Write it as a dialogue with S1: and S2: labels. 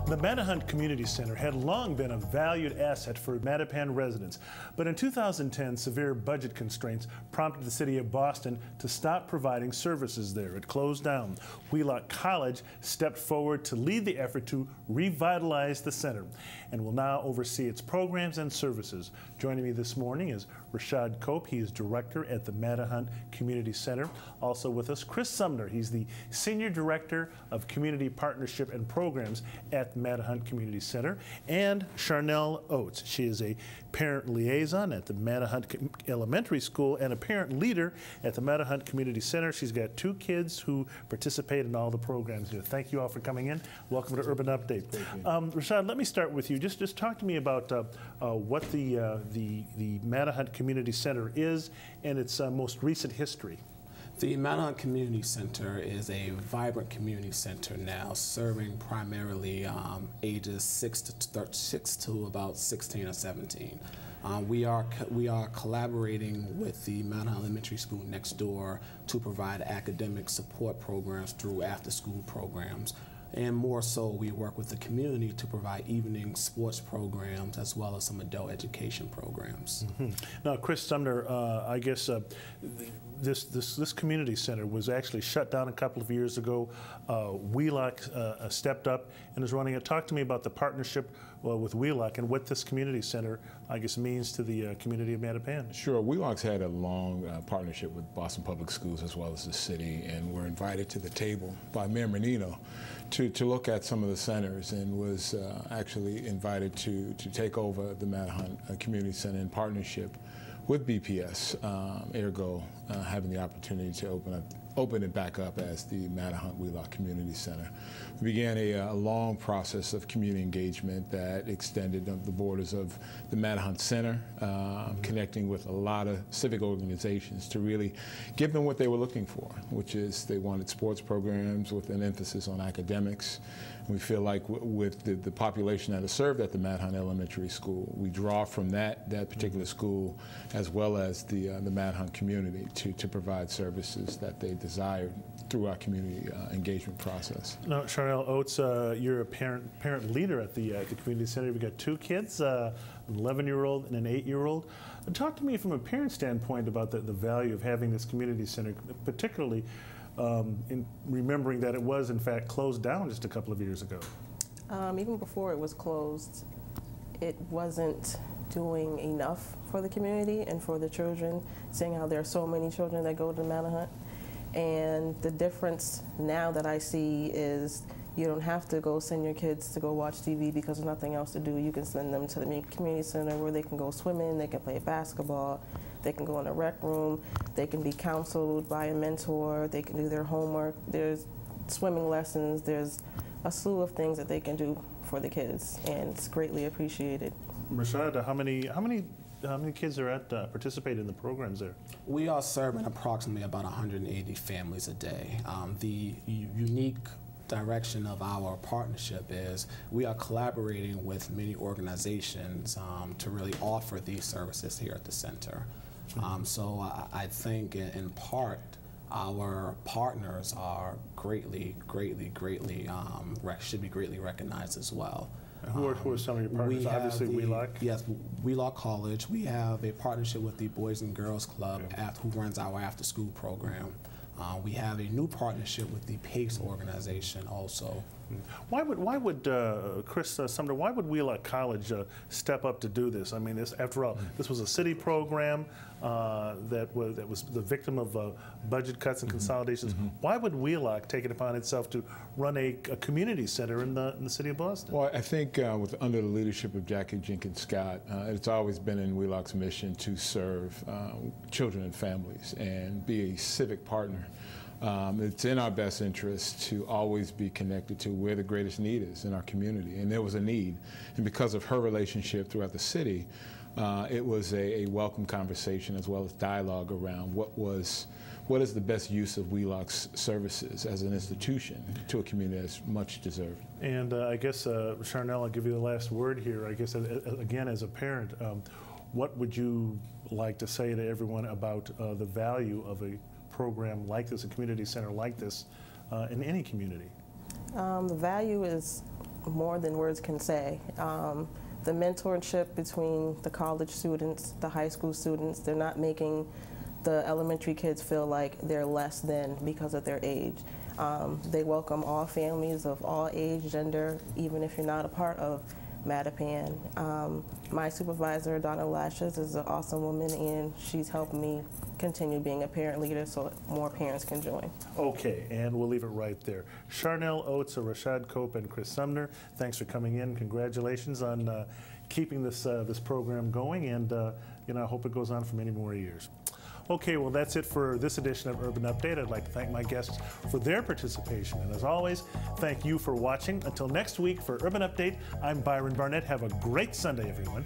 S1: The Mattahunt Community Center had long been a valued asset for Mattapan residents, but in 2010, severe budget constraints prompted the city of Boston to stop providing services there. It closed down. Wheelock College stepped forward to lead the effort to revitalize the center and will now oversee its programs and services. Joining me this morning is Rashad Cope. He is director at the Mattahunt Community Center. Also with us, Chris Sumner. He's the Senior Director of Community Partnership and Programs at Mattahunt Community Center, and Sharnel Oats. She is a parent liaison at the Mattahunt Elementary School and a parent leader at the Mattahunt Community Center. She's got 2 kids who participate in all the programs here. Thank you all for coming in. Welcome to Urban Update. Rashad, let me start with you. Just talk to me about what the Mattahunt Community Center is and its most recent history.
S2: The Mattahunt Community Center is a vibrant community center now, serving primarily ages 6 to about 16 or 17. We are collaborating with the Mattahunt Elementary School next door to provide academic support programs through after-school programs. And more so, we work with the community to provide evening sports programs as well as some adult education programs.
S1: Now, Chris Sumner, I guess this community center was actually shut down a couple of years ago. Wheelock stepped up and is running it. Talk to me about the partnership with Wheelock and what this community center, I guess, means to the community of Mattapan.
S3: Sure. Wheelock's had a long partnership with Boston Public Schools as well as the city, and we're invited to the table by Mayor Menino to look at some of the centers, and was actually invited to take over the Mattahunt Community Center in partnership with BPS, ergo having the opportunity to open it back up as the Mattahunt Wheelock Community Center. We began a long process of community engagement that extended the borders of the Mattahunt Center, connecting with a lot of civic organizations to really give them what they were looking for, which is they wanted sports programs with an emphasis on academics. We feel like with the population that is served at the Mattahunt Elementary School, we draw from that particular school as well as the Mattahunt community to provide services that they desired through our community engagement process.
S1: Now, Sharnel Oats, you're a parent leader at the community center. You've got 2 kids, an 11-year-old and an 8-year-old. Talk to me from a parent standpoint about the value of having this community center, particularly in remembering that it was in fact closed down just a couple of years ago.
S4: Even before it was closed, it wasn't doing enough for the community and for the children, seeing how there are so many children that go to Mattahunt. And the difference now that I see is you don't have to go send your kids to go watch TV because there's nothing else to do. You can send them to the community center where they can go swimming, they can play basketball, they can go in a rec room, they can be counseled by a mentor, they can do their homework, there's swimming lessons, there's a slew of things that they can do for the kids, and it's greatly appreciated.
S1: Rashad, how many kids are participate in the programs there?
S2: We are serving approximately about 180 families a day. The unique direction of our partnership is we are collaborating with many organizations to really offer these services here at the center. So I think in part our partners are greatly should be greatly recognized as well.
S1: Who are some of your partners? Obviously, Wheelock.
S2: Yes, Wheelock College. We have a partnership with the Boys and Girls Club, who runs our after-school program. We have a new partnership with the PACE organization also.
S1: Why would Chris Sumner, why would Wheelock College step up to do this? I mean, after all, this was a city program that was the victim of budget cuts and consolidations. Why would Wheelock take it upon itself to run a community center in the city of Boston?
S3: Well, I think under the leadership of Jackie Jenkins Scott, it's always been in Wheelock's mission to serve children and families and be a civic partner. It's in our best interest to always be connected to where the greatest need is in our community, and there was a need. And because of her relationship throughout the city, it was a welcome conversation as well as dialogue around what is the best use of Wheelock's services as an institution to a community that's much deserved.
S1: And I guess, Sharnel, I'll give you the last word here. I guess, again, as a parent, what would you like to say to everyone about the value of a program like this, a community center like this, in any community?
S4: The value is more than words can say. The mentorship between the college students, the high school students, they're not making the elementary kids feel like they're less than because of their age. They welcome all families of all age, gender, even if you're not a part of Mattapan. My supervisor, Donna Lashes, is an awesome woman, and she's helped me continue being a parent leader so more parents can join.
S1: Okay, and we'll leave it right there. Sharnel, Oats, Rashad Cope, and Chris Sumner, thanks for coming in. Congratulations on keeping this this program going, and you know, I hope it goes on for many more years. Okay, well, that's it for this edition of Urban Update. I'd like to thank my guests for their participation. And as always, thank you for watching. Until next week for Urban Update, I'm Byron Barnett. Have a great Sunday, everyone.